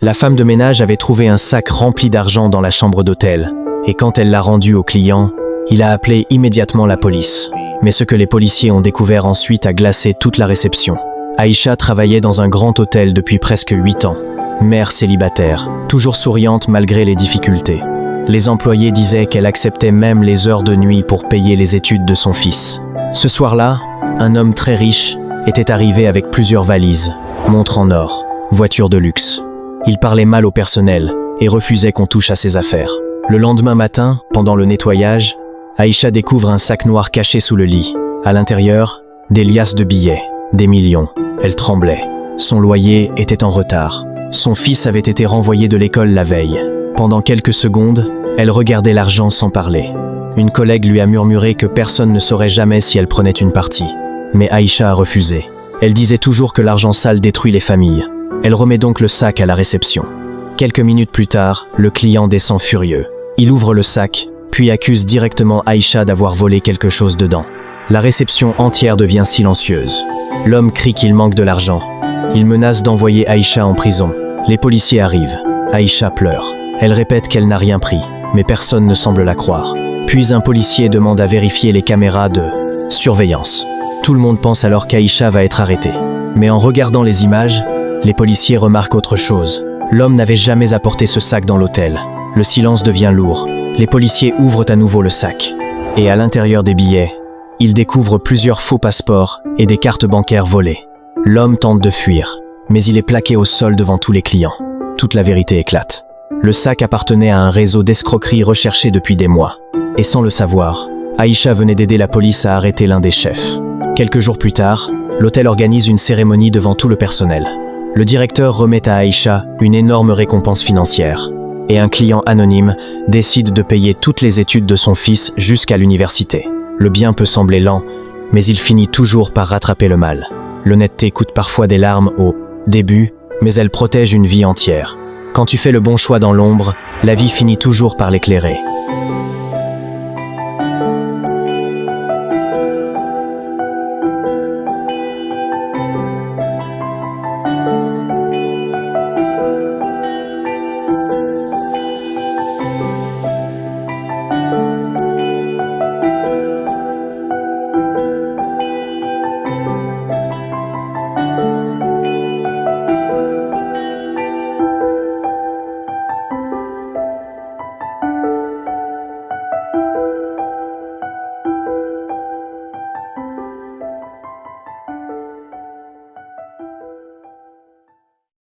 La femme de ménage avait trouvé un sac rempli d'argent dans la chambre d'hôtel, et quand elle l'a rendu au client, il a appelé immédiatement la police. Mais ce que les policiers ont découvert ensuite a glacé toute la réception. Aïcha travaillait dans un grand hôtel depuis presque 8 ans. Mère célibataire, toujours souriante malgré les difficultés. Les employés disaient qu'elle acceptait même les heures de nuit pour payer les études de son fils. Ce soir-là, un homme très riche était arrivé avec plusieurs valises, montres en or, voitures de luxe. Il parlait mal au personnel et refusait qu'on touche à ses affaires. Le lendemain matin, pendant le nettoyage, Aïcha découvre un sac noir caché sous le lit. À l'intérieur, des liasses de billets, des millions. Elle tremblait. Son loyer était en retard. Son fils avait été renvoyé de l'école la veille. Pendant quelques secondes, elle regardait l'argent sans parler. Une collègue lui a murmuré que personne ne saurait jamais si elle prenait une partie. Mais Aïcha a refusé. Elle disait toujours que l'argent sale détruit les familles. Elle remet donc le sac à la réception. Quelques minutes plus tard, le client descend furieux. Il ouvre le sac, puis accuse directement Aïcha d'avoir volé quelque chose dedans. La réception entière devient silencieuse. L'homme crie qu'il manque de l'argent. Il menace d'envoyer Aïcha en prison. Les policiers arrivent. Aïcha pleure. Elle répète qu'elle n'a rien pris, mais personne ne semble la croire. Puis un policier demande à vérifier les caméras de surveillance. Tout le monde pense alors qu'Aïcha va être arrêtée. Mais en regardant les images, les policiers remarquent autre chose. L'homme n'avait jamais apporté ce sac dans l'hôtel. Le silence devient lourd. Les policiers ouvrent à nouveau le sac. Et à l'intérieur des billets, ils découvrent plusieurs faux passeports et des cartes bancaires volées. L'homme tente de fuir, mais il est plaqué au sol devant tous les clients. Toute la vérité éclate. Le sac appartenait à un réseau d'escroquerie recherché depuis des mois. Et sans le savoir, Aïcha venait d'aider la police à arrêter l'un des chefs. Quelques jours plus tard, l'hôtel organise une cérémonie devant tout le personnel. Le directeur remet à Aïcha une énorme récompense financière. Et un client anonyme décide de payer toutes les études de son fils jusqu'à l'université. Le bien peut sembler lent, mais il finit toujours par rattraper le mal. L'honnêteté coûte parfois des larmes au début, mais elle protège une vie entière. Quand tu fais le bon choix dans l'ombre, la vie finit toujours par l'éclairer.